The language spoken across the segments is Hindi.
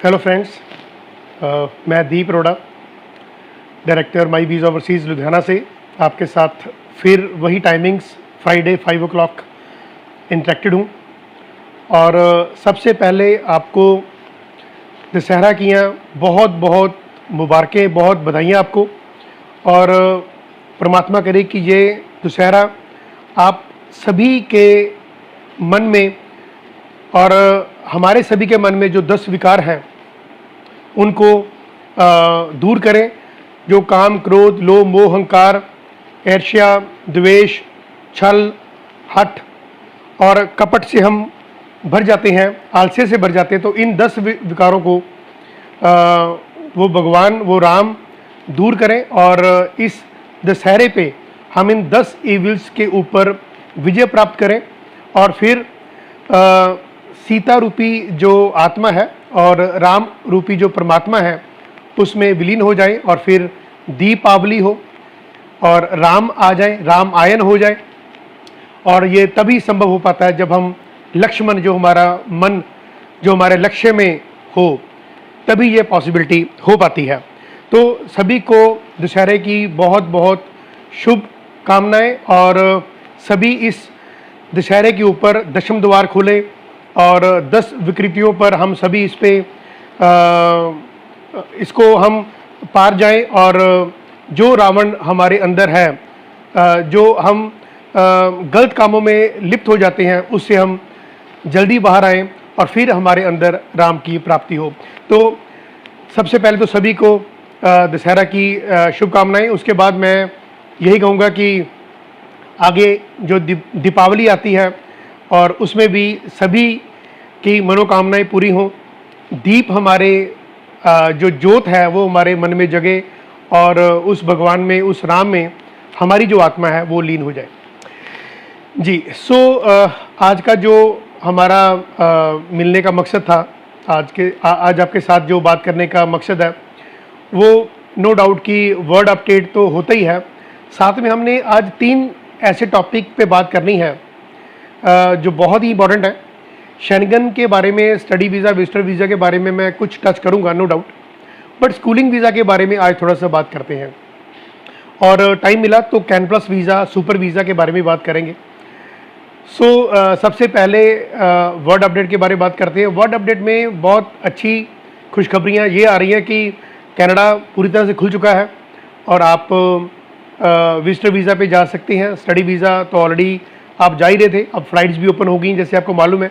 हेलो फ्रेंड्स, मैं Deep Arora, director my visa overseas Ludhiana से आपके साथ फिर वही टाइमिंग्स फ्राइडे 5 o'clock इंटरेक्टेड हूँ। और सबसे पहले आपको दशहरा की बहुत बहुत मुबारकें, बहुत बधाइयाँ आपको। और परमात्मा करे कि ये दशहरा आप सभी के मन में और हमारे सभी के मन में जो 10 विकार हैं उनको दूर करें। जो काम, क्रोध, लोभ, मोह, अहंकार, ईर्ष्या, द्वेष, छल, हठ और कपट से हम भर जाते हैं, आलस्य से भर जाते हैं, तो इन 10 विकारों को वो भगवान, वो राम दूर करें। और इस दशहरे पे हम इन 10 ईविल्स के ऊपर विजय प्राप्त करें और फिर सीता रूपी जो आत्मा है और राम रूपी जो परमात्मा है उसमें विलीन हो जाए और फिर दीपावली हो और राम आ जाए, राम आयन हो जाए। और ये तभी संभव हो पाता है जब हम लक्ष्मण, जो हमारा मन जो हमारे लक्ष्य में हो, तभी ये पॉसिबिलिटी हो पाती है। तो सभी को दशहरे की बहुत बहुत शुभ कामनाएं और सभी इस दशहरे के ऊपर दशम द्वार खुले और 10 विकृतियों पर हम सभी इस पे इसको हम पार जाएं और जो रावण हमारे अंदर है, जो हम गलत कामों में लिप्त हो जाते हैं, उससे हम जल्दी बाहर आएं और फिर हमारे अंदर राम की प्राप्ति हो। तो सबसे पहले तो सभी को दशहरा की शुभकामनाएं। उसके बाद मैं यही कहूँगा कि आगे जो दीपावली आती है और उसमें भी सभी की मनोकामनाएं पूरी हों। दीप हमारे जो ज्योत है वो हमारे मन में जगे और उस भगवान में, उस राम में हमारी जो आत्मा है वो लीन हो जाए। जी, आज का जो हमारा मिलने का मकसद था, आज आपके साथ जो बात करने का मकसद है वो नो डाउट कि वर्ड अपडेट तो होता ही है, साथ में हमने आज 3 ऐसे टॉपिक पे बात करनी है जो बहुत ही इंपॉर्टेंट है। शेंगन के बारे में, स्टडी वीज़ा, विजिटर वीज़ा के बारे में मैं कुछ टच करूंगा no doubt, but schooling visa के बारे में आज थोड़ा सा बात करते हैं। और टाइम मिला तो can plus visa, super visa के बारे में बात करेंगे। सबसे पहले वर्ड अपडेट के बारे में बात करते हैं। वर्ड अपडेट में बहुत अच्छी खुशखबरियाँ ये आ रही हैं कि कनाडा पूरी तरह से खुल चुका है और आप विजिटर वीज़ा पे जा सकते हैं। स्टडी वीज़ा तो ऑलरेडी आप जा ही रहे थे, अब फ्लाइट्स भी ओपन हो गई। जैसे आपको मालूम है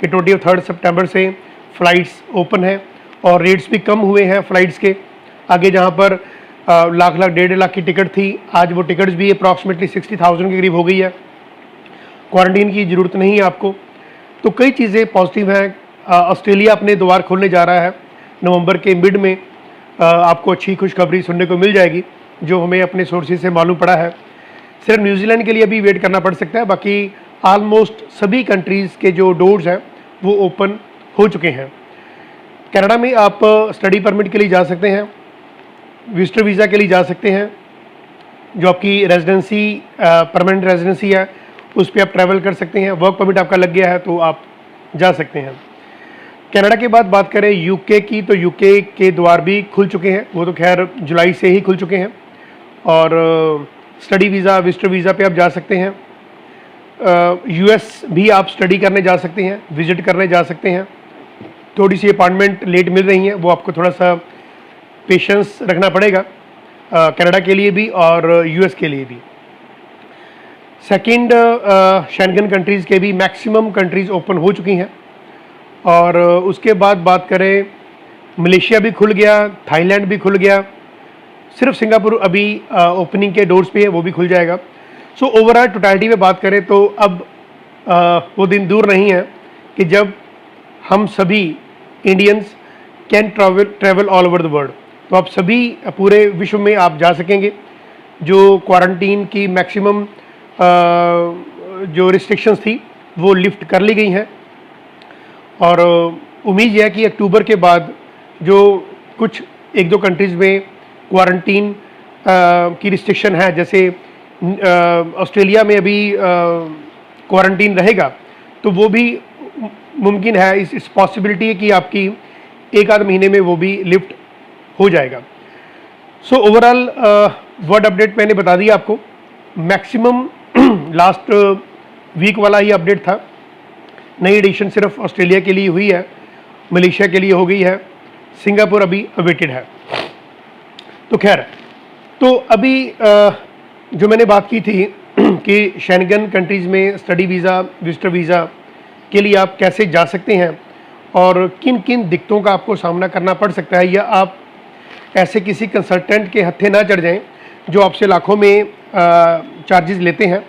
कि 23 सितंबर से फ़्लाइट्स ओपन है और रेट्स भी कम हुए हैं फ़्लाइट्स के। आगे जहाँ पर लाख 1.5 लाख की टिकट थी, आज वो टिकट्स भी अप्रॉक्सीमेटली 60,000 के करीब हो गई है। क्वारंटीन की ज़रूरत नहीं है आपको। तो कई चीज़ें पॉजिटिव हैं। ऑस्ट्रेलिया अपने द्वार खोलने जा रहा है नवंबर के मिड में। आपको अच्छी खुशखबरी सुनने को मिल जाएगी जो हमें अपने सोर्सेज से मालूम पड़ा है। सिर्फ न्यूजीलैंड के लिए अभी वेट करना पड़ सकता है, बाकी ऑलमोस्ट सभी कंट्रीज़ के जो डोर्स हैं वो ओपन हो चुके हैं। कनाडा में आप स्टडी परमिट के लिए जा सकते हैं, विजिटर वीज़ा के लिए जा सकते हैं, जो आपकी रेजिडेंसी, परमानेंट रेजिडेंसी है उस पर आप ट्रैवल कर सकते हैं। वर्क परमिट आपका लग गया है तो आप जा सकते हैं। कनाडा के बाद बात करें यूके की, तो यूके के द्वार भी खुल चुके हैं, वो तो खैर जुलाई से ही खुल चुके हैं। और स्टडी वीज़ा, विजिटर वीज़ा पे आप जा सकते हैं। यूएस भी आप स्टडी करने जा सकते हैं, विजिट करने जा सकते हैं। थोड़ी सी अपॉइंटमेंट लेट मिल रही हैं, वो आपको थोड़ा सा पेशेंस रखना पड़ेगा कनाडा के लिए भी और यूएस के लिए भी। सेकंड, शेंगन कंट्रीज़ के भी मैक्सिमम कंट्रीज़ ओपन हो चुकी हैं। और उसके बाद बात करें, मलेशिया भी खुल गया, थाईलैंड भी खुल गया, सिर्फ सिंगापुर अभी ओपनिंग के डोर्स पे है, वो भी खुल जाएगा। ओवरऑल टोटलिटी में बात करें तो अब वो दिन दूर नहीं है कि जब हम सभी Indians can travel all over the world. तो आप सभी पूरे विश्व में आप जा सकेंगे। जो क्वारंटीन की मैक्सिमम जो रिस्ट्रिक्शंस थी वो लिफ्ट कर ली गई हैं और उम्मीद है कि अक्टूबर के बाद जो कुछ 1-2 कंट्रीज़ में क्वारंटीन की रिस्ट्रिक्शन है, जैसे ऑस्ट्रेलिया में अभी क्वारंटीन रहेगा, तो वो भी मुमकिन है, इस पॉसिबिलिटी है कि आपकी एक आध महीने में वो भी लिफ्ट हो जाएगा। सो ओवरऑल वर्ड अपडेट मैंने बता दिया आपको। मैक्सिमम लास्ट वीक वाला ही अपडेट था। नई एडिशन सिर्फ ऑस्ट्रेलिया के लिए हुई है, मलेशिया के लिए हो गई है, सिंगापुर अभी अवेटेड है। तो खैर, तो अभी जो मैंने बात की थी कि शेंगन कंट्रीज़ में स्टडी वीज़ा, विजिटर वीज़ा के लिए आप कैसे जा सकते हैं और किन किन दिक्कतों का आपको सामना करना पड़ सकता है, या आप ऐसे किसी कंसल्टेंट के हत्थे ना चढ़ जाएं जो आपसे लाखों में चार्जेस लेते हैं।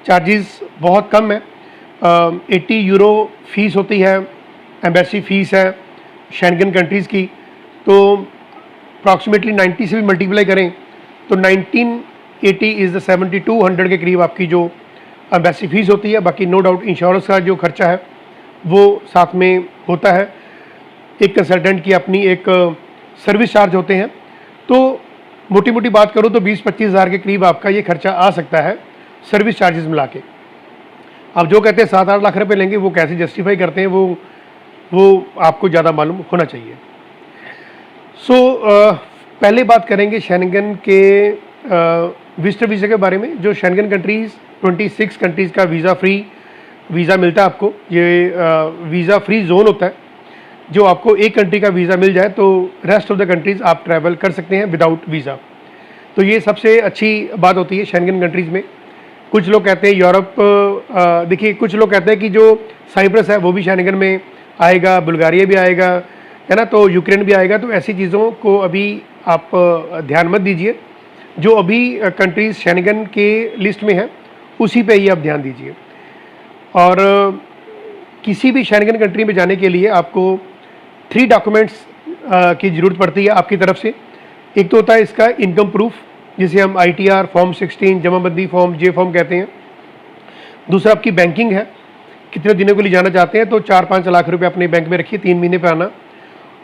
चार्जेस बहुत कम है, 80 यूरो फीस होती है, एम्बेसी फ़ीस है शेंगन कंट्रीज़ की। तो अप्रॉक्सीमेटली 90 से भी मल्टीप्लाई करें तो 1980 इज़ द 7200 के करीब आपकी जो एम्बेसी फ़ीस होती है। बाकी नो डाउट इंश्योरेंस का जो खर्चा है वो साथ में होता है। एक कंसल्टेंट की अपनी एक सर्विस चार्ज होते हैं। तो मोटी मोटी बात करो तो 20-25 हज़ार के करीब आपका ये खर्चा आ सकता है सर्विस चार्जेस मिला के। अब जो कहते हैं 7-8 लाख रुपए लेंगे, वो कैसे जस्टिफाई करते हैं वो आपको ज़्यादा मालूम होना चाहिए। सो पहले बात करेंगे शेंगन के विजिटर वीज़ा के बारे में। जो शेंगन कंट्रीज़ 26 कंट्रीज़ का वीज़ा मिलता है आपको। ये वीज़ा फ्री जोन होता है। जो आपको एक कंट्री का वीज़ा मिल जाए तो रेस्ट ऑफ द कंट्रीज़ आप ट्रैवल कर सकते हैं विदाउट वीज़ा। तो ये सबसे अच्छी बात होती है शेंगन कंट्रीज़ में। कुछ लोग कहते हैं यूरोप, देखिए कुछ लोग कहते हैं कि जो साइप्रस है वो भी शेंगन में आएगा, बुल्गारिया भी आएगा, है ना, तो यूक्रेन भी आएगा। तो ऐसी चीज़ों को अभी आप ध्यान मत दीजिए। जो अभी कंट्रीज़ शेंगन के लिस्ट में है उसी पे ही आप ध्यान दीजिए। और किसी भी शेंगन कंट्री में जाने के लिए आपको 3 डॉक्यूमेंट्स की ज़रूरत पड़ती है आपकी तरफ से। एक तो होता है इसका इनकम प्रूफ, जिसे हम ITR फॉर्म 16 जमाबंदी फॉर्म J फॉर्म कहते हैं। दूसरा आपकी बैंकिंग है, कितने दिनों के लिए जाना चाहते हैं तो 4-5 लाख रुपए अपने बैंक में रखिए, 3 महीने पे आना।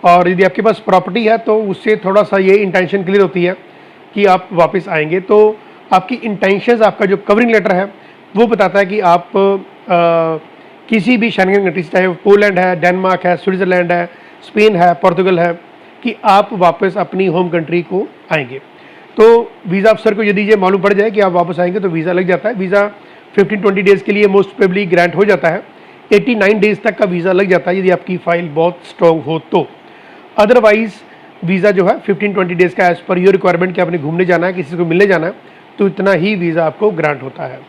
और यदि आपके पास प्रॉपर्टी है तो उससे थोड़ा सा ये इंटेंशन क्लियर होती है कि आप वापस आएंगे। तो आपकी इंटेंशंस, आपका जो कवरिंग लेटर है वो बताता है कि आप किसी भी शेंगन कंट्री, चाहे पोलैंड है, डेनमार्क है, स्विट्ज़रलैंड है, स्पेन है, पोर्तुगल है, कि आप वापस अपनी होम कंट्री को आएंगे। तो वीज़ा अफसर को यदि ये मालूम पड़ जाए कि आप वापस आएंगे तो वीज़ा लग जाता है। वीज़ा 15-20 डेज़ के लिए मोस्ट प्रोबेबली ग्रांट हो जाता है। 89 डेज़ तक का वीज़ा लग जाता है यदि आपकी फ़ाइल बहुत स्ट्रॉन्ग हो तो। अदरवाइज़ वीज़ा जो है 15-20 डेज़ का एज़ पर योर रिक्वायरमेंट कि आपने घूमने जाना है, किसी को मिलने जाना है, तो इतना ही वीज़ा आपको ग्रांट होता है।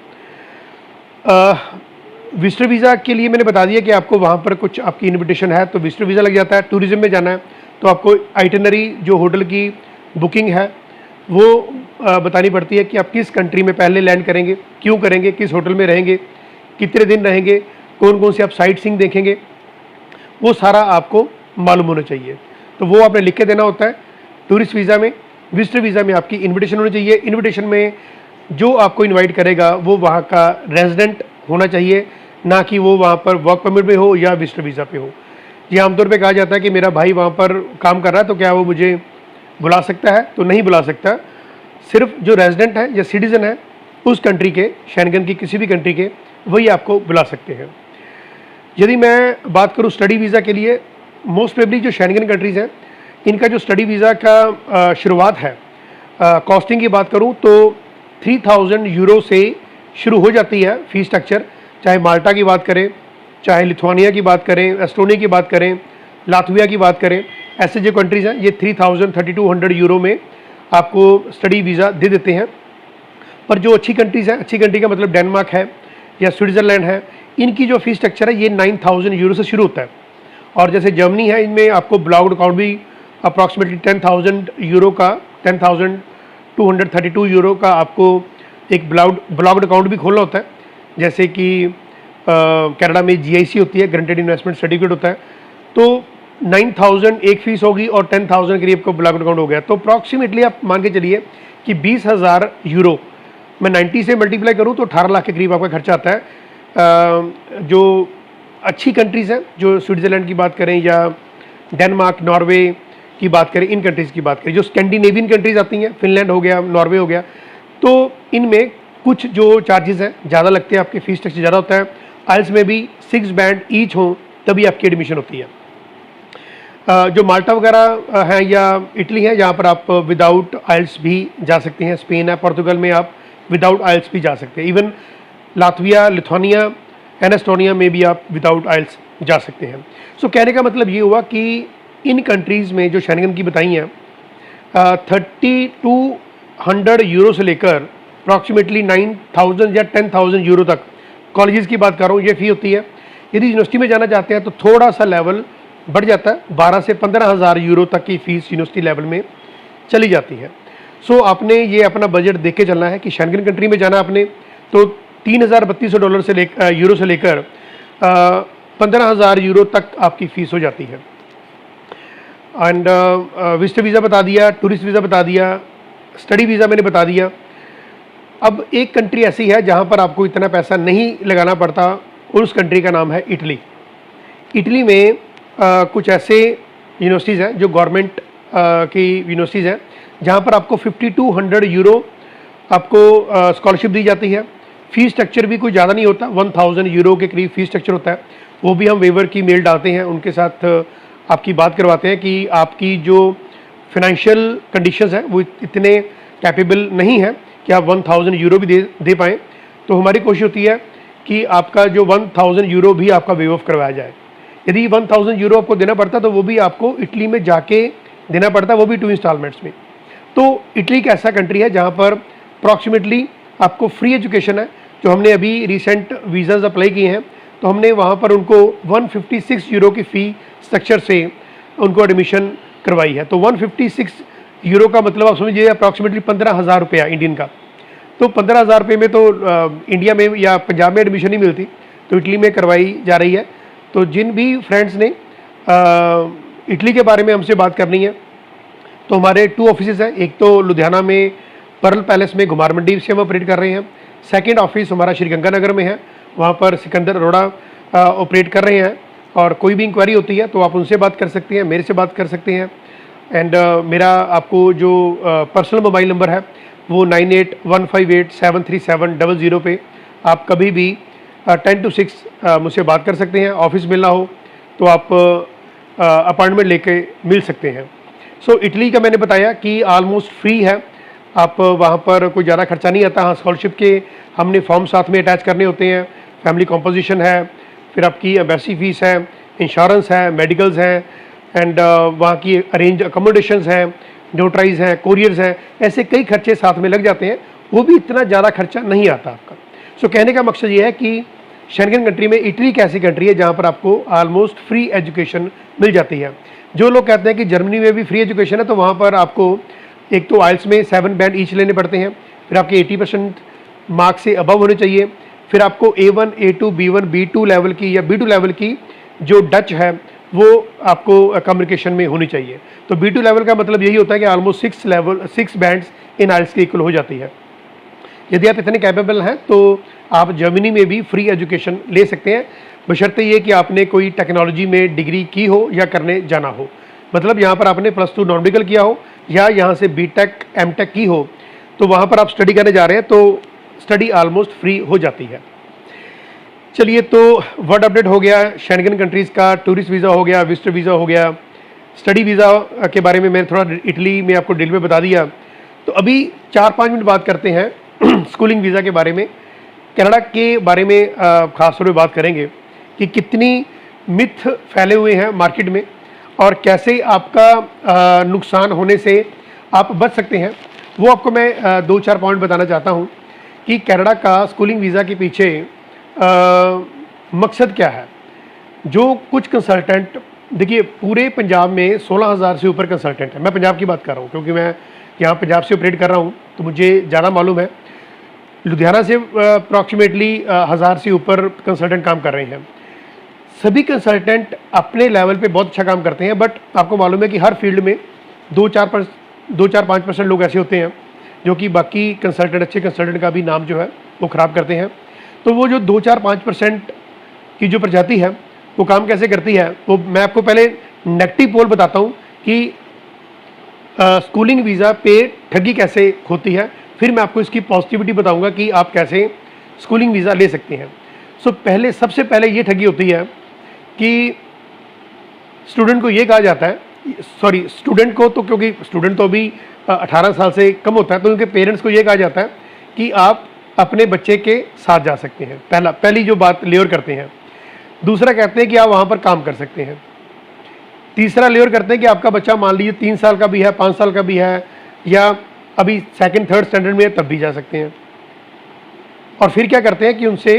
विजिटर वीज़ा के लिए मैंने बता दिया कि आपको वहाँ पर कुछ आपकी इन्विटेशन है तो विजिटर वीज़ा लग जाता है। टूरिज़्म में जाना है तो आपको आइटनरी, जो होटल की बुकिंग है वो बतानी पड़ती है कि आप किस कंट्री में पहले लैंड करेंगे, क्यों करेंगे, किस होटल में रहेंगे, कितने दिन रहेंगे, कौन कौन से आप साइट सीइंग देखेंगे, वो सारा आपको मालूम होना चाहिए। तो वो आपने लिख के देना होता है टूरिस्ट वीज़ा में। विजिटर वीज़ा में आपकी इन्विटेशन होनी चाहिए। इन्विटेशन में जो आपको इन्वाइट करेगा वो वहाँ का रेजिडेंट होना चाहिए, ना कि वो वहाँ पर वर्क परमिट में हो या विजिटर वीज़ा पे हो। ये आमतौर पे कहा जाता है कि मेरा भाई वहाँ पर काम कर रहा है तो क्या वो मुझे बुला सकता है, तो नहीं बुला सकता। सिर्फ जो रेजिडेंट है या सिटीज़न है उस कंट्री के, शेंगन की किसी भी कंट्री के, वही आपको बुला सकते हैं। यदि मैं बात करूँ स्टडी वीज़ा के लिए, मोस्ट प्रोबेबली जो शेंगन कंट्रीज़ हैं इनका जो स्टडी वीज़ा का शुरुआत है, कॉस्टिंग की बात करूँ तो 3000 यूरो से शुरू हो जाती है फ़ीस स्ट्रक्चर। चाहे माल्टा की बात करें, चाहे लिथुआनिया की बात करें, एस्टोनिया की बात करें, लातविया की बात करें, ऐसे जो कंट्रीज़ हैं ये 3200 यूरो में आपको स्टडी वीज़ा दे देते हैं। पर जो अच्छी कंट्रीज़ हैं, अच्छी कंट्री का मतलब डेनमार्क है या स्विट्ज़रलैंड है, इनकी जो फ़ीस स्ट्रक्चर है ये 9000 यूरो से शुरू होता है। और जैसे जर्मनी है, इनमें आपको ब्लॉक्ड अकाउंट भी अप्रॉक्सीमेटली 10,000 यूरो का, 10,232 यूरो का आपको एक ब्लॉक्ड अकाउंट भी खोलना होता है। जैसे कि कनाडा में GIC होती है, ग्रांटेड इन्वेस्टमेंट सर्टिफिकेट होता है। तो 9000 एक फ़ीस होगी और 10,000 करीब को ब्लॉक्ड अकाउंट हो गया। तो अप्रॉक्सीमेटली आप मान के चलिए कि 20,000 यूरो मैं 90 से मल्टीप्लाई करूँ तो 18 लाख के करीब आपका खर्चा आता है। जो अच्छी कंट्रीज़ हैं, जो स्विट्ज़रलैंड की बात करें या डेनमार्क, नॉर्वे की बात करें, इन कंट्रीज़ की बात करें, जो स्कैंडिनेवियन कंट्रीज़ आती हैं, फिनलैंड हो गया, नॉर्वे हो गया, तो इनमें कुछ जो चार्जेस हैं ज़्यादा लगते हैं, आपके फ़ीस स्ट्रक्चर ज़्यादा होता है। आइल्स में भी 6 बैंड ईच हो तभी आपकी एडमिशन होती है। जो माल्टा वगैरह हैं या इटली है, यहाँ पर आप विदाउट आइल्स भी जा सकते हैं। स्पेन है, पोर्तुगल में आप विदाउट आइल्स भी जा सकते हैं। Even Latvia, Lithuania and Estonia में भी आप विदाउट आइल्स जा सकते हैं। सो कहने का मतलब ये हुआ कि इन कंट्रीज़ में जो शेंगन की बताई हैं 3200 यूरो से लेकर अप्रॉक्सीमेटली 9000 या 10,000 यूरो तक, कॉलेजेस की बात कर रहा हूँ, ये फ़ी होती है। यदि यूनिवर्सिटी में जाना चाहते हैं तो थोड़ा सा लेवल बढ़ जाता है, 12 से 15,000 यूरो तक की फ़ीस यूनिवर्सिटी लेवल में चली जाती है। सो आपने ये अपना बजट देख के चलना है कि शेंगन कंट्री में जाना आपने तो $3,3200 से यूरो से लेकर 15,000 यूरो तक आपकी फ़ीस हो जाती है। एंड विजिटर वीज़ा बता दिया, टूरिस्ट वीज़ा बता दिया, स्टडी वीज़ा मैंने बता दिया। अब एक कंट्री ऐसी है जहाँ पर आपको इतना पैसा नहीं लगाना पड़ता, और उस कंट्री का नाम है इटली। इटली में कुछ ऐसे यूनिवर्सिटीज़ हैं जो गवर्नमेंट की यूनिवर्सिटीज़ हैं जहाँ पर आपको 5200 यूरो आपको स्कॉलरशिप दी जाती है। फ़ीस स्ट्रक्चर भी कोई ज़्यादा नहीं होता, 1000 यूरो के करीब फ़ीस स्ट्रक्चर होता है। वो भी हम वेवर की मेल डालते हैं, उनके साथ आपकी बात करवाते हैं कि आपकी जो फिनेंशियल कंडीशंस हैं वो इतने कैपेबल नहीं है कि आप 1000 यूरो भी दे पाएँ। तो हमारी कोशिश होती है कि आपका जो 1000 यूरो भी आपका वेव ऑफ करवाया जाए। यदि 1000 यूरो आपको देना पड़ता तो वो भी आपको इटली में जाके देना पड़ता, वो भी 2 इंस्टॉलमेंट्स में। तो इटली एक ऐसा कंट्री है जहाँ पर अप्रॉक्सीमेटली आपको फ्री एजुकेशन है। जो हमने अभी रिसेंट वीज़ाज अप्लाई किए हैं तो हमने वहाँ पर उनको 156 यूरो की फ़ी स्ट्रक्चर से उनको एडमिशन करवाई है। तो 156 यूरो का मतलब आप समझिए अप्रॉक्सीमेटली 15,000 रुपया इंडियन का। तो 15,000 रुपये में तो इंडिया में या पंजाब में एडमिशन नहीं मिलती, तो इटली में करवाई जा रही है। तो जिन भी फ्रेंड्स ने इटली के बारे में हमसे बात करनी है तो हमारे 2 ऑफिसेज़ हैं। एक तो लुधियाना में पर्ल पैलेस में घुमार मंडी से हम ऑपरेट कर रहे हैं। सेकंड ऑफिस हमारा श्रीगंगानगर में है, वहाँ पर सिकंदर अरोड़ा ऑपरेट कर रहे हैं। और कोई भी इंक्वायरी होती है तो आप उनसे बात कर सकते हैं, मेरे से बात कर सकते हैं। एंड मेरा आपको जो पर्सनल मोबाइल नंबर है वो 9815873700 पे आप कभी भी 10 to 6 मुझसे बात कर सकते हैं। ऑफिस मिलना हो तो आप अपॉइंटमेंट लेके मिल सकते हैं। सो इटली का मैंने बताया कि ऑलमोस्ट फ्री है, आप वहाँ पर कोई ज़्यादा खर्चा नहीं आता। हाँ, स्कॉलरशिप के हमने फॉर्म साथ में अटैच करने होते हैं, फैमिली कॉम्पोजिशन है, फिर आपकी एम्बेसी फ़ीस है, इंश्योरेंस है, मेडिकल्स हैं, एंड वहाँ की अरेंज अकोमोडेशंस हैं, नोटराइज हैं, कोरियर्स हैं, ऐसे कई खर्चे साथ में लग जाते हैं। वो भी इतना ज़्यादा खर्चा नहीं आता आपका। सो कहने का मकसद ये है कि शेंगन कंट्री में इटली एक ऐसी कंट्री है जहाँ पर आपको ऑलमोस्ट फ्री एजुकेशन मिल जाती है। जो लोग कहते हैं कि जर्मनी में भी फ्री एजुकेशन है, तो वहाँ पर आपको एक तो आइल्स में 7 बैंड ईच लेने पड़ते हैं, फिर आपके 80% मार्क्स से अबव होने चाहिए, फिर आपको A1, A2, B1, B2 level की या B2 लेवल की जो डच है वो आपको कम्युनिकेशन में होनी चाहिए। तो B2 लेवल का मतलब यही होता है कि ऑलमोस्ट 6 बैंड्स इन आइल्स के इक्वल हो जाती है। यदि आप इतने कैपेबल हैं तो आप जर्मनी में भी फ्री एजुकेशन ले सकते हैं, बशर्ते ये कि आपने कोई टेक्नोलॉजी में डिग्री की हो या करने जाना हो। मतलब यहाँ पर आपने +2 नॉन मेडिकल किया हो या यहाँ से B.Tech M.Tech की हो, तो वहाँ पर आप स्टडी करने जा रहे हैं तो स्टडी ऑलमोस्ट फ्री हो जाती है। चलिए, तो वर्ड अपडेट हो गया शेंगन कंट्रीज़ का, टूरिस्ट वीज़ा हो गया, विजिटर वीज़ा हो गया, स्टडी वीज़ा के बारे में मैंने थोड़ा इटली में आपको डिटेल में बता दिया। तो अभी 4-5 मिनट बात करते हैं स्कूलिंग वीज़ा के बारे में। कनाडा के बारे में ख़ास तौर पर बात करेंगे कि कितनी मिथ फैले हुए हैं मार्केट में और कैसे आपका नुकसान होने से आप बच सकते हैं। वो आपको मैं 2-4 पॉइंट बताना चाहता हूँ कि कनाडा का स्कूलिंग वीज़ा के पीछे मकसद क्या है। जो कुछ कंसल्टेंट, देखिए पूरे पंजाब में 16,000 से ऊपर कंसल्टेंट है। मैं पंजाब की बात कर रहा हूँ क्योंकि मैं यहाँ पंजाब से ऑपरेट कर रहा हूँ तो मुझे ज़्यादा मालूम है। लुधियाना से अप्रॉक्सीमेटली 1000 से ऊपर कंसल्टेंट काम कर रहे हैं। सभी कंसल्टेंट अपने लेवल पे बहुत अच्छा काम करते हैं, बट आपको मालूम है कि हर फील्ड में 2-4-5% लोग ऐसे होते हैं जो कि बाकी कंसल्टेंट, अच्छे कंसल्टेंट का भी नाम जो है वो ख़राब करते हैं। तो वो जो 2-4-5% की जो प्रजाति है वो काम कैसे करती है, वो मैं आपको पहले नेगेटिव पोल बताता हूँ कि स्कूलिंग वीज़ा पे ठगी कैसे होती है, फिर मैं आपको इसकी पॉजिटिविटी बताऊंगा कि आप कैसे स्कूलिंग वीज़ा ले सकते हैं। सबसे पहले ये ठगी होती है कि स्टूडेंट को ये कहा जाता है, सॉरी स्टूडेंट को तो, क्योंकि स्टूडेंट तो अभी 18 साल से कम होता है, तो उनके पेरेंट्स को ये कहा जाता है कि आप अपने बच्चे के साथ जा सकते हैं। पहली जो बात लेयर करते हैं। दूसरा कहते हैं कि आप वहाँ पर काम कर सकते हैं। तीसरा लेयर करते हैं कि आपका बच्चा मान लीजिए 3 साल का भी है, 5 साल का भी है, या अभी सेकंड थर्ड स्टैंडर्ड में है, तब भी जा सकते हैं। और फिर क्या करते हैं कि उनसे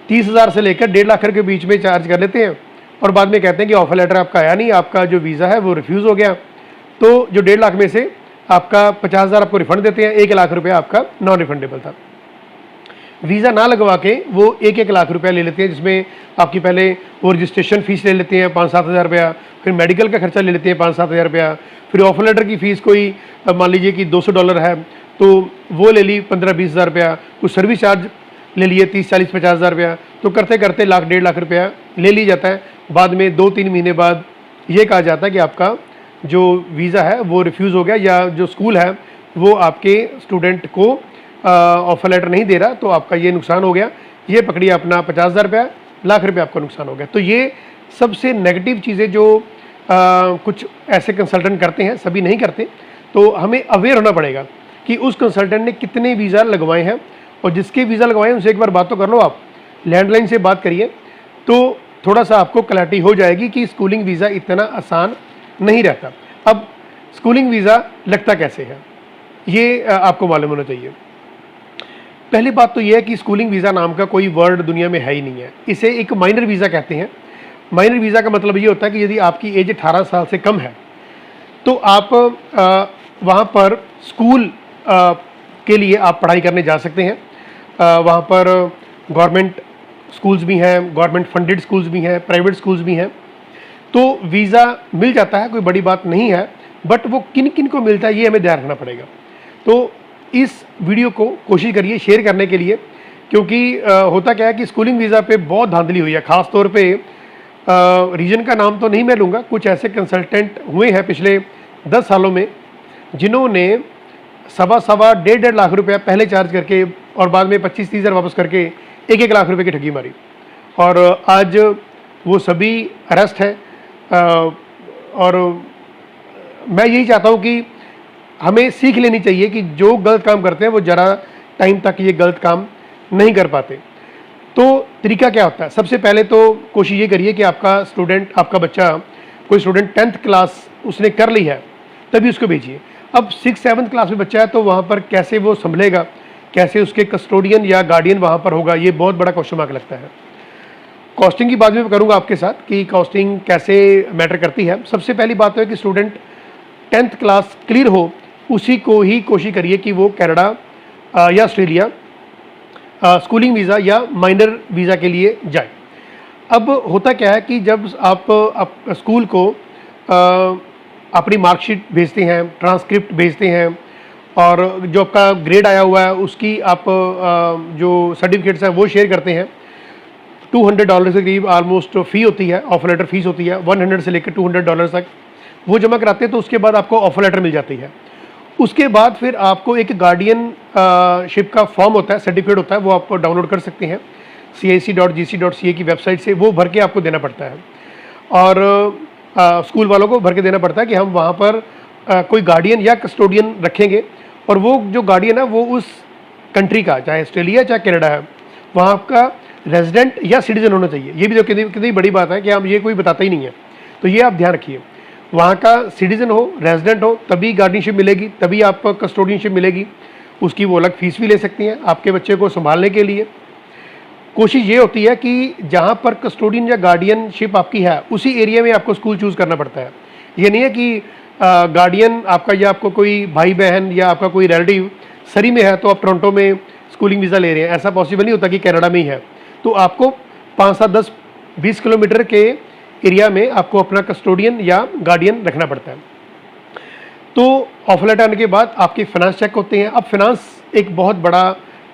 30,000 से लेकर 1.5 लाख के बीच में चार्ज कर लेते हैं, और बाद में कहते हैं कि ऑफर लेटर आपका आया नहीं, आपका जो वीज़ा है वो रिफ्यूज़ हो गया। तो जो 1.5 लाख में से आपका 50,000 आपको रिफंड देते हैं, 1 लाख रुपया आपका नॉन रिफंडेबल था। वीज़ा ना लगवा के वो 1-1 लाख रुपया ले लेते हैं, जिसमें आपकी पहले वो रजिस्ट्रेशन फ़ीस ले लेते हैं 5-7 हज़ार रुपया, फिर मेडिकल का खर्चा ले लेते हैं 5-7 हज़ार रुपया, फिर ऑफर लेटर की फ़ीस कोई मान लीजिए कि $200 है तो वो ले ली 15-20 हज़ार रुपया, कुछ सर्विस चार्ज ले लिए 30-40-50 हज़ार रुपया, तो करते करते 1-1.5 लाख रुपया ले ली जाता है। बाद में 2-3 महीने बाद ये कहा जाता है कि आपका जो वीज़ा है वो रिफ्यूज़ हो गया, या जो स्कूल है वो आपके स्टूडेंट को ऑफर लेटर नहीं दे रहा, तो आपका ये नुकसान हो गया, ये पकड़िए अपना 50,000 रुपया, लाख रुपया आपका नुकसान हो गया। तो ये सबसे नेगेटिव चीज़ें जो कुछ ऐसे कंसल्टेंट करते हैं, सभी नहीं करते, तो हमें अवेयर होना पड़ेगा कि उस कंसल्टेंट ने कितने वीज़ा लगवाए हैं, और जिसके वीज़ा लगवाए हैं उनसे एक बार बात तो कर लो, आप लैंडलाइन से बात करिए, तो थोड़ा सा आपको क्लैरिटी हो जाएगी कि स्कूलिंग वीज़ा इतना आसान नहीं रहता। अब स्कूलिंग वीज़ा लगता कैसे है, ये आपको मालूम होना चाहिए। पहली बात तो यह है कि स्कूलिंग वीज़ा नाम का कोई वर्ड दुनिया में है ही नहीं है, इसे एक माइनर वीज़ा कहते हैं। माइनर वीज़ा का मतलब ये होता है कि यदि आपकी एज 18 साल से कम है तो आप वहाँ पर स्कूल के लिए आप पढ़ाई करने जा सकते हैं। वहाँ पर गवर्नमेंट स्कूल्स भी हैं, गवर्नमेंट फंडेड स्कूल्स भी हैं, प्राइवेट स्कूल्स भी हैं, तो वीज़ा मिल जाता है, कोई बड़ी बात नहीं है। बट वो किन किन को मिलता है ये हमें ध्यान रखना पड़ेगा। तो इस वीडियो को कोशिश करिए शेयर करने के लिए, क्योंकि होता क्या है कि स्कूलिंग वीज़ा पे बहुत धांधली हुई है। ख़ास तौर पे रीजन का नाम तो नहीं मैं लूँगा, कुछ ऐसे कंसल्टेंट हुए हैं पिछले 10 सालों में जिन्होंने 1.25-1.5 लाख रुपया पहले चार्ज करके और बाद में 25-30 हज़ार वापस करके 1-1 लाख रुपए की ठगी मारी, और आज वो सभी अरेस्ट है। और मैं यही चाहता हूँ कि हमें सीख लेनी चाहिए कि जो गलत काम करते हैं वो ज़रा टाइम तक ये गलत काम नहीं कर पाते। तो तरीका क्या होता है, सबसे पहले तो कोशिश ये करिए कि आपका बच्चा कोई स्टूडेंट 10th क्लास उसने कर ली है तभी उसको भेजिए। अब 6-7 क्लास में बच्चा है तो वहाँ पर कैसे वो संभलेगा, कैसे उसके कस्टोडियन या गार्डियन वहाँ पर होगा, ये बहुत बड़ा क्वेश्चन मार्क लगता है। कॉस्टिंग की बात भी मैं करूँगा आपके साथ कि कॉस्टिंग कैसे मैटर करती है। सबसे पहली बात तो है कि स्टूडेंट 10th क्लास क्लियर हो, उसी को ही कोशिश करिए कि वो कनाडा या ऑस्ट्रेलिया स्कूलिंग वीज़ा या माइनर वीज़ा के लिए जाए। अब होता क्या है कि जब आप स्कूल को अपनी मार्कशीट भेजते हैं, ट्रांसक्रिप्ट भेजते हैं, और जो आपका ग्रेड आया हुआ है उसकी आप जो सर्टिफिकेट्स हैं वो शेयर करते हैं। $200 के करीब ऑलमोस्ट फ़ी होती है, ऑफर लेटर फ़ीस होती है, 100 से लेकर $200 तक वो जमा कराते हैं, तो उसके बाद आपको ऑफर लेटर मिल जाती है। उसके बाद फिर आपको एक गार्डियन शिप का फॉर्म होता है, सर्टिफिकेट होता है, वो आप डाउनलोड कर सकते हैं cic.gc.ca की वेबसाइट से, वो भर के आपको देना पड़ता है, और स्कूल वालों को भर के देना पड़ता है कि हम वहाँ पर कोई गार्डियन या कस्टोडियन रखेंगे, और वो जो गार्डियन है वो उस कंट्री का, चाहे ऑस्ट्रेलिया चाहे कनाडा है, वहाँ का रेजिडेंट या सिटीजन होना चाहिए। ये भी तो कितनी बड़ी बात है कि हम ये कोई बताता ही नहीं है, तो ये आप ध्यान रखिए। वहाँ का सिटीजन हो, रेजिडेंट हो, तभी गार्डियनशिप मिलेगी, तभी आपको कस्टोडियनशिप मिलेगी। उसकी वो अलग फ़ीस भी ले सकती हैं आपके बच्चे को संभालने के लिए। कोशिश ये होती है कि जहाँ पर कस्टोडियन या गार्डियनशिप आपकी है उसी एरिया में आपको स्कूल चूज़ करना पड़ता है। ये नहीं है कि गार्डियन आपका या आपको कोई भाई बहन या आपका कोई रिलेटिव सरी में है तो आप टोरंटो में स्कूलिंग वीज़ा ले रहे हैं, ऐसा पॉसिबल नहीं होता कि कनाडा में ही है। तो आपको 5-7-10-20 किलोमीटर के एरिया में आपको अपना कस्टोडियन या गार्डियन रखना पड़ता है। तो ऑफर लेटर आने के बाद आपके फाइनेंस चेक होते हैं। अब फाइनेंस एक बहुत बड़ा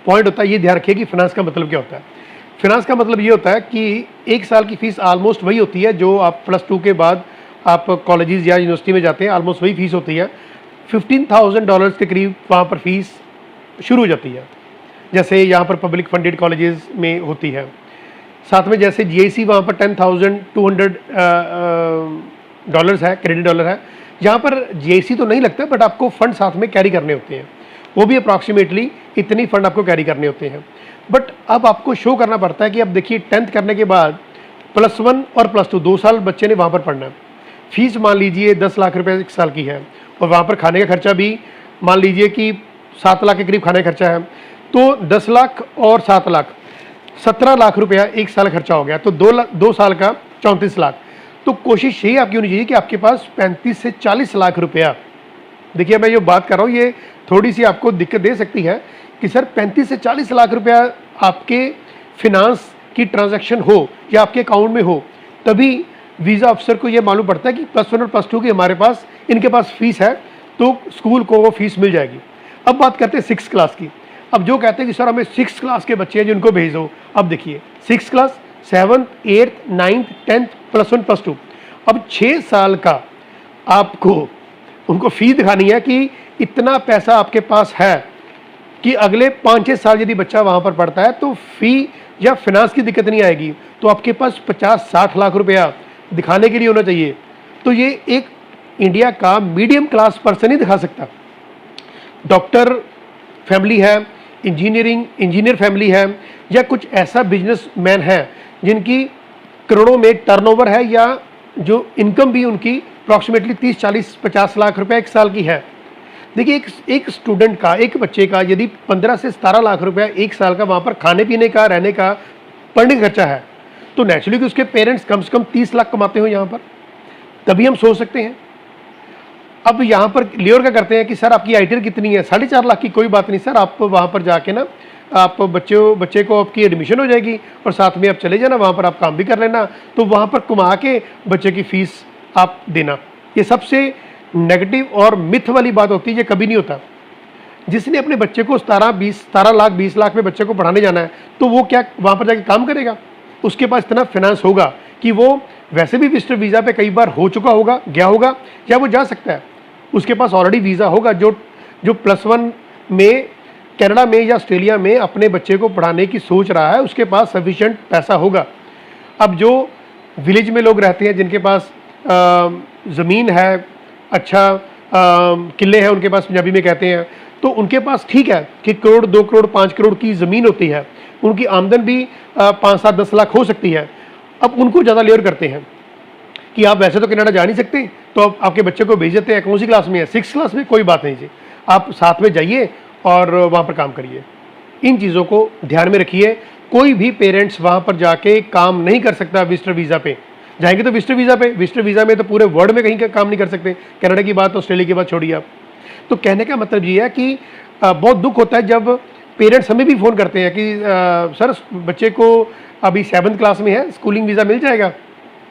पॉइंट होता है, ये ध्यान रखिए कि फाइनेंस का मतलब क्या होता है। फाइनेंस का मतलब ये होता है कि 1 साल की फ़ीस ऑलमोस्ट वही होती है जो आप +2 के बाद आप कॉलेजेस या यूनिवर्सिटी में जाते हैं, ऑलमोस्ट वही फ़ीस होती है। $15,000 के करीब वहाँ पर फ़ीस शुरू हो जाती है, जैसे यहाँ पर पब्लिक फंडेड कॉलेजेस में होती है। साथ में जैसे GIC वहाँ पर 10,200 डॉलर्स है, क्रेडिट डॉलर है। यहाँ पर जीएसटी तो नहीं लगता, बट आपको फंड साथ में कैरी करने होते हैं, वो भी अप्रॉक्सीमेटली इतनी फंड आपको कैरी करने होते हैं। बट अब आपको शो करना पड़ता है कि अब देखिए 10th करने के बाद +1 और +2 2 साल बच्चे ने वहाँ पर पढ़ना है। फीस मान लीजिए 10 लाख रुपए 1 साल की है, और वहाँ पर खाने का खर्चा भी मान लीजिए कि 7 लाख के करीब खाने का खर्चा है। तो 10 लाख और 7 लाख 17 लाख रुपया 1 साल खर्चा हो गया, तो 2 साल का 34 लाख। तो कोशिश यही आपकी होनी चाहिए कि आपके पास 35 से 40 लाख रुपया, देखिए मैं जो बात कर रहा हूँ ये थोड़ी सी आपको दिक्कत दे सकती है कि सर 35 से 40 लाख रुपया आपके फिनांस की ट्रांजैक्शन हो या आपके अकाउंट में हो, तभी वीज़ा अफसर को ये मालूम पड़ता है कि +1 और +2 की हमारे पास इनके पास फीस है, तो स्कूल को वो फीस मिल जाएगी। अब बात करते हैं 6th क्लास की। अब जो कहते हैं कि सर हमें 6th क्लास के बच्चे हैं जिनको भेज दो, अब देखिए 6th class 7th 8th 9th 10th +1 +2, अब 6 साल का आपको उनको फीस दिखानी है कि इतना पैसा आपके पास है कि अगले 5-6 साल यदि बच्चा वहाँ पर पढ़ता है तो फी या फिनांस की दिक्कत नहीं आएगी। तो आपके पास 50-60 लाख रुपया दिखाने के लिए होना चाहिए। तो ये एक इंडिया का मीडियम क्लास पर्सन ही दिखा सकता। डॉक्टर फैमिली है, इंजीनियर फैमिली है, या कुछ ऐसा बिजनेसमैन है जिनकी करोड़ों में टर्नओवर है, या जो इनकम भी उनकी अप्रॉक्सीमेटली 30-40-50 लाख रुपए 1 साल की है। देखिए एक स्टूडेंट का, एक बच्चे का यदि 15 से 17 लाख रुपया 1 साल का वहाँ पर खाने पीने का, रहने का, पढ़ने का खर्चा है, तो नेचुरली कि उसके पेरेंट्स कम से कम 30 लाख कमाते हो यहाँ पर, तभी हम सोच सकते हैं। अब यहाँ पर लेयर क्या करते हैं कि सर आपकी आईटीआर कितनी है, 4.5 लाख की, कोई बात नहीं सर, आप वहाँ पर जाके ना आप बच्चे को आपकी एडमिशन हो जाएगी और साथ में आप चले जाना, वहाँ पर आप काम भी कर लेना, तो वहाँ पर कमा के बच्चे की फीस आप देना। ये सबसे नेगेटिव और मिथ वाली बात होती है, ये कभी नहीं होता। जिसने अपने बच्चे को 17 लाख 20 लाख में बच्चे को पढ़ाने जाना है, तो वो क्या वहाँ पर जाके काम करेगा? उसके पास इतना फाइनेंस होगा कि वो वैसे भी विजिटर वीज़ा पे कई बार हो चुका होगा, गया होगा, या वो जा सकता है, उसके पास ऑलरेडी वीज़ा होगा। जो +1 में कनाडा में या ऑस्ट्रेलिया में अपने बच्चे को पढ़ाने की सोच रहा है, उसके पास सफिशिएंट पैसा होगा। अब जो विलेज में लोग रहते हैं, जिनके पास ज़मीन है, अच्छा किले हैं उनके पास, पंजाबी में कहते हैं, तो उनके पास ठीक है कि 1 करोड़ 2 करोड़ 5 करोड़ की ज़मीन होती है, उनकी आमदन भी 5-7-10 लाख हो सकती है। अब उनको ज़्यादा लेयर करते हैं कि आप वैसे तो कनाडा जा नहीं सकते, तो अब आपके बच्चे को भेज देते हैं। कौन सी क्लास में है? 6th क्लास में, कोई बात नहीं जी, आप साथ में जाइए और वहाँ पर काम करिए। इन चीज़ों को ध्यान में रखिए। कोई भी पेरेंट्स वहाँ पर जाके काम नहीं कर सकता विजिटर वीज़ा पे। जाएंगे तो विजिटर वीज़ा पे, विजिटर वीज़ा में तो पूरे वर्ल्ड में कहीं का काम नहीं कर सकते। कनाडा की बात, ऑस्ट्रेलिया की बात छोड़िए आप। तो कहने का मतलब ये है कि बहुत दुख होता है जब पेरेंट्स हमें भी फ़ोन करते हैं कि सर बच्चे को अभी 7th क्लास में है, स्कूलिंग वीज़ा मिल जाएगा?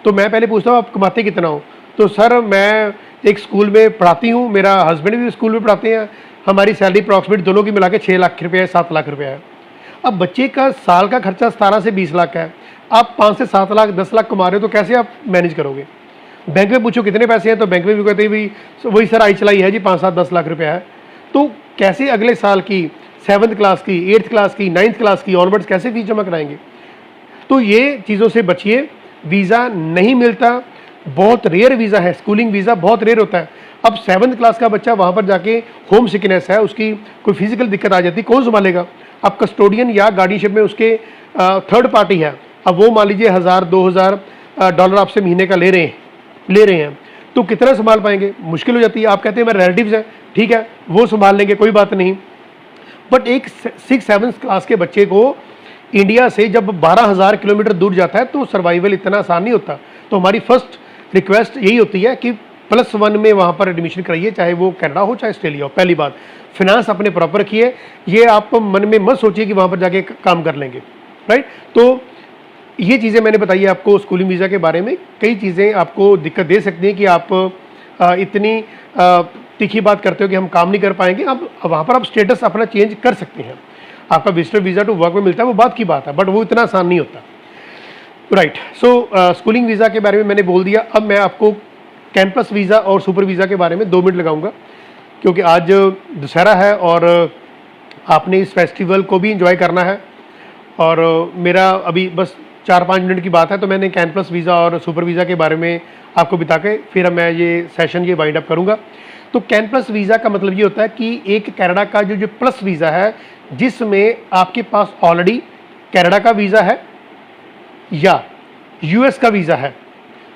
तो मैं पहले पूछता हूँ आप कमाते कितना हो? तो सर मैं एक स्कूल में पढ़ाती हूँ, मेरा हस्बैंड भी स्कूल में पढ़ाते हैं, हमारी सैलरी अप्रॉक्सीमेट दोनों की मिला के 6 लाख रुपये 7 लाख रुपये है। अब बच्चे का साल का खर्चा 17 से 20 लाख का है, आप 5 से 7 लाख 10 लाख कमा रहे हो, तो कैसे आप मैनेज करोगे? बैंक में पूछो कितने पैसे हैं, तो बैंक में भी कहते हैं भाई वही सर आई चलाई है जी, 5-7-10 लाख रुपया है। तो कैसे अगले साल की 7th क्लास की, 8th क्लास की, 9th क्लास की ऑनवर्ड्स कैसे फीस जमा कराएंगे? तो ये चीज़ों से बचिए। वीज़ा नहीं मिलता, बहुत रेयर वीज़ा है, स्कूलिंग वीज़ा बहुत रेयर होता है। अब 7th क्लास का बच्चा वहाँ पर जाके होम सिकनेस है, उसकी कोई फिजिकल दिक्कत आ जाती, कौन संभालेगा? अब कस्टोडियन या गार्डियनशिप में उसके थर्ड पार्टी है, अब वो मान लीजिए $1000-2000 आपसे महीने का ले रहे हैं, तो कितना संभाल पाएंगे? मुश्किल हो जाती है। आप कहते हैं मेरे रिलेटिव्स हैं, ठीक है वो संभाल लेंगे, कोई बात नहीं। बट एक 6-7th क्लास के बच्चे को इंडिया से जब 12,000 किलोमीटर दूर जाता है, तो सर्वाइवल इतना आसान नहीं होता। तो हमारी फर्स्ट रिक्वेस्ट यही होती है कि +1 में वहाँ पर एडमिशन कराइए, चाहे वो कनाडा हो चाहे ऑस्ट्रेलिया हो। पहली बात, फिनांस अपने प्रॉपर रखिए, ये आप मन में मत सोचिए कि वहाँ पर जाके काम कर लेंगे, राइट? तो ये चीज़ें मैंने बताई आपको स्कूलिंग वीज़ा के बारे में। कई चीज़ें आपको दिक्कत दे सकती हैं कि आप इतनी तीखी बात करते हो कि हम काम नहीं कर पाएंगे। अब वहाँ पर आप स्टेटस अपना चेंज कर सकते हैं, आपका विजिटर वीज़ा टू वर्क में मिलता है, वो बात की बात है, बट वो इतना आसान नहीं होता, राइट? सो स्कूलिंग वीज़ा के बारे में मैंने बोल दिया। अब मैं आपको कैंपस वीज़ा और सुपर वीज़ा के बारे में 2 मिनट लगाऊंगा, क्योंकि आज दशहरा है और आपने इस फेस्टिवल को भी इंजॉय करना है। और मेरा अभी बस 4-5 मिनट की बात है, तो मैंने कैन प्लस वीज़ा और सुपर वीज़ा के बारे में आपको बता के फिर मैं ये सेशन ये वाइंड अप करूँगा। तो कैन प्लस वीज़ा का मतलब ये होता है कि एक कनाडा का जो प्लस वीज़ा है, जिसमें आपके पास ऑलरेडी कनाडा का वीज़ा है या यूएस का वीज़ा है,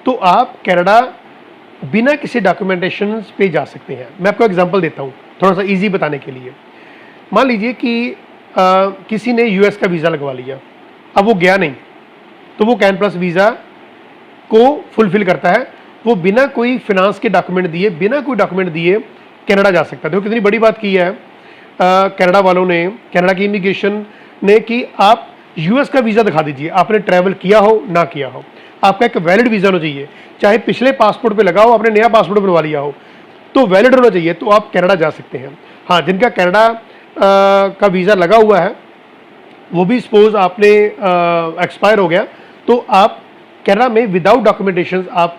तो आप कनाडा बिना किसी डॉक्यूमेंटेशन पे जा सकते हैं। मैं आपको एग्जांपल देता हूँ थोड़ा सा इजी बताने के लिए। मान लीजिए कि किसी ने यूएस का वीज़ा लगवा लिया, अब वो गया नहीं, तो वो कैन प्लस वीज़ा को फुलफिल करता है। वो बिना कोई फिनांस के डॉक्यूमेंट दिए, बिना कोई डॉक्यूमेंट दिए कनाडा जा सकता है। देखो कितनी बड़ी बात की है कनाडा वालों ने, कनाडा की इमिग्रेशन ने, कि आप यूएस का वीज़ा दिखा दीजिए, आपने ट्रैवल किया हो ना किया हो, आपका एक वैलिड वीज़ा होना चाहिए, चाहे पिछले पासपोर्ट पे लगा हो, आपने नया पासपोर्ट बनवा लिया हो, तो वैलिड होना चाहिए, तो आप कनाडा जा सकते हैं। हाँ, जिनका कनाडा का वीज़ा लगा हुआ है, वो भी सपोज आपने एक्सपायर हो गया, तो आप कनाडा में विदाउट डॉक्यूमेंटेशन आप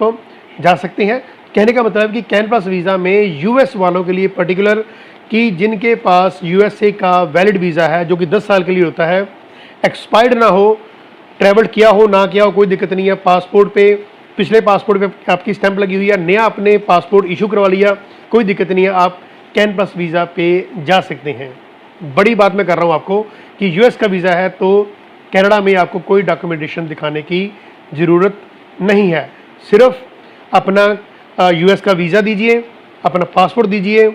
जा सकते हैं। कहने का मतलब कि कैन प्लस वीज़ा में यूएस वालों के लिए पर्टिकुलर, कि जिनके पास यूएसए का वैलिड वीज़ा है जो कि 10 साल के लिए होता है, एक्सपायर्ड ना हो, ट्रैवल किया हो ना किया हो कोई दिक्कत नहीं है, पासपोर्ट पे, पिछले पासपोर्ट पे आपकी स्टैंप लगी हुई है, नया आपने पासपोर्ट इशू करवा लिया, कोई दिक्कत नहीं है, आप कैन प्लस वीज़ा पे जा सकते हैं। बड़ी बात मैं कर रहा हूँ आपको कि यूएस का वीज़ा है तो कनाडा में आपको कोई डॉक्यूमेंटेशन दिखाने की ज़रूरत नहीं है, सिर्फ अपना यूएस का वीज़ा दीजिए, अपना पासपोर्ट दीजिए,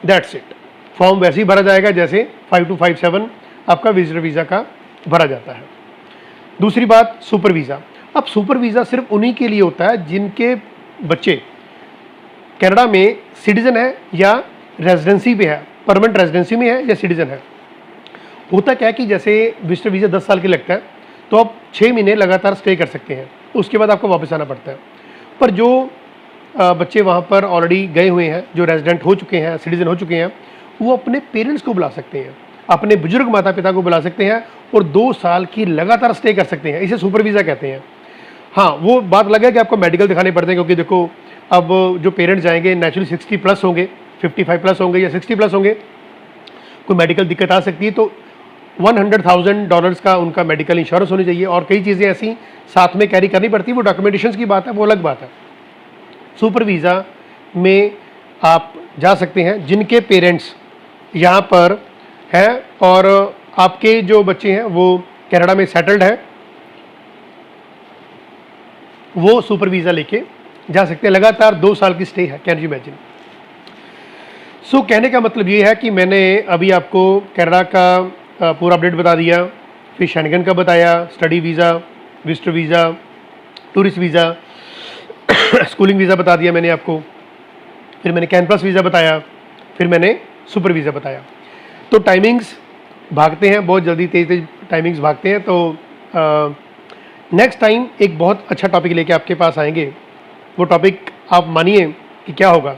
दैट्स इट। फॉर्म वैसे ही भरा जाएगा जैसे 5257 आपका विजिटर वीज़ा का भरा जाता है। दूसरी बात, सुपर वीज़ा। अब सुपर वीज़ा सिर्फ उन्हीं के लिए होता है जिनके बच्चे कनाडा में सिटीज़न है या रेजिडेंसी पे है, परमानेंट रेजिडेंसी में है या सिटीज़न है। होता क्या है कि जैसे विजिटर वीज़ा 10 साल के लगता है, तो आप 6 महीने लगातार स्टे कर सकते हैं, उसके बाद आपको वापस आना पड़ता है। पर जो बच्चे वहाँ पर ऑलरेडी गए हुए हैं, जो रेजिडेंट हो चुके हैं, सिटीज़न हो चुके हैं, वो अपने पेरेंट्स को बुला सकते हैं, अपने बुजुर्ग माता पिता को बुला सकते हैं और 2 साल की लगातार स्टे कर सकते हैं। इसे सुपर वीज़ा कहते हैं। हाँ, वो बात लगे कि आपको मेडिकल दिखाने पड़ते हैं, क्योंकि देखो अब जो पेरेंट्स जाएंगे नेचुरली 60 प्लस होंगे, 55 प्लस होंगे या 60 प्लस होंगे, कोई मेडिकल दिक्कत आ सकती है, तो $100,000 का उनका मेडिकल इंश्योरेंस होनी चाहिए और कई चीज़ें ऐसी साथ में कैरी करनी पड़ती है। वो डॉक्यूमेंटेशन की बात है, वो अलग बात है। सुपर वीज़ा में आप जा सकते हैं जिनके पेरेंट्स यहाँ पर हैं और आपके जो बच्चे हैं वो कनाडा में सेटल्ड है, वो सुपर वीज़ा लेके जा सकते हैं। लगातार 2 साल की स्टे है, कैन यू इमेजिन। सो कहने का मतलब ये है कि मैंने अभी आपको कनाडा का पूरा अपडेट बता दिया, फिर शेंगन का बताया, study visa, visitor visa, tourist visa, schooling visa बता दिया मैंने आपको, फिर मैंने कैन प्लस वीज़ा बताया, फिर मैंने सुपर वीज़ा बताया। तो टाइमिंग्स भागते हैं, बहुत जल्दी तेज़ टाइमिंग्स भागते हैं। तो नेक्स्ट टाइम एक बहुत अच्छा टॉपिक लेके आपके पास आएंगे। वो टॉपिक आप मानिए कि क्या होगा,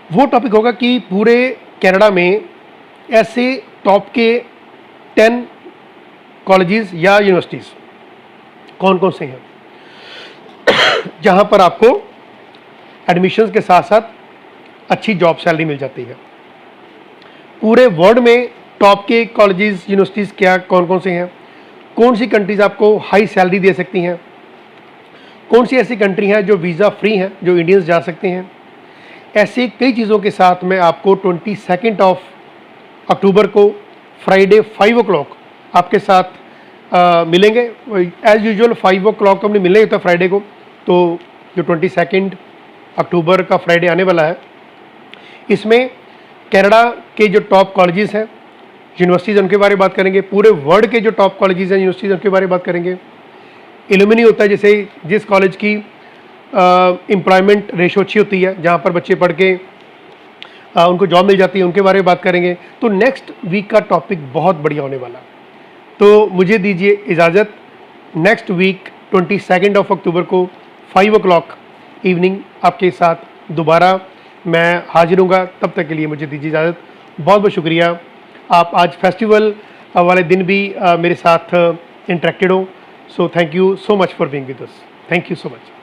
वो टॉपिक होगा कि पूरे कनाडा में ऐसे टॉप के 10 कॉलेजेस या यूनिवर्सिटीज़ कौन कौन से हैं जहां पर आपको एडमिशन्स के साथ साथ अच्छी जॉब सैलरी मिल जाती है। पूरे वर्ल्ड में टॉप के कॉलेजेस यूनिवर्सिटीज़ क्या कौन कौन से हैं, कौन सी कंट्रीज़ आपको हाई सैलरी दे सकती हैं, कौन सी ऐसी कंट्री हैं जो वीज़ा फ्री हैं, जो इंडियंस जा सकते हैं। ऐसे कई चीज़ों के साथ मैं आपको 22 अक्टूबर को फ्राइडे 5 o'clock आपके साथ मिलेंगे। एज़ यूजुअल 5 o'clock तो हमने मिलना ही होता है फ्राइडे को। तो जो 22 अक्टूबर का फ्राइडे आने वाला है, इसमें कनाडा के जो टॉप कॉलेजेस हैं, यूनिवर्सिटीज़, उनके बारे में बात करेंगे। पूरे वर्ल्ड के जो टॉप कॉलेजेस हैं, यूनिवर्सिटीज़, उनके बारे में बात करेंगे। एलुमनी होता है, जैसे जिस कॉलेज की एम्प्लॉयमेंट रेशो अच्छी होती है, जहाँ पर बच्चे पढ़ के उनको जॉब मिल जाती है, उनके बारे में बात करेंगे। तो नेक्स्ट वीक का टॉपिक बहुत बढ़िया होने वाला। तो मुझे दीजिए इजाज़त, नेक्स्ट वीक 22 अक्टूबर को 5 o'clock इवनिंग आपके साथ दोबारा मैं हाजिर हूँगा। तब तक के लिए मुझे दीजिए इजाज़त। बहुत बहुत शुक्रिया। आप आज फेस्टिवल वाले दिन भी मेरे साथ इंटरेक्टेड हो। So thank you so much for being with us. Thank you so much.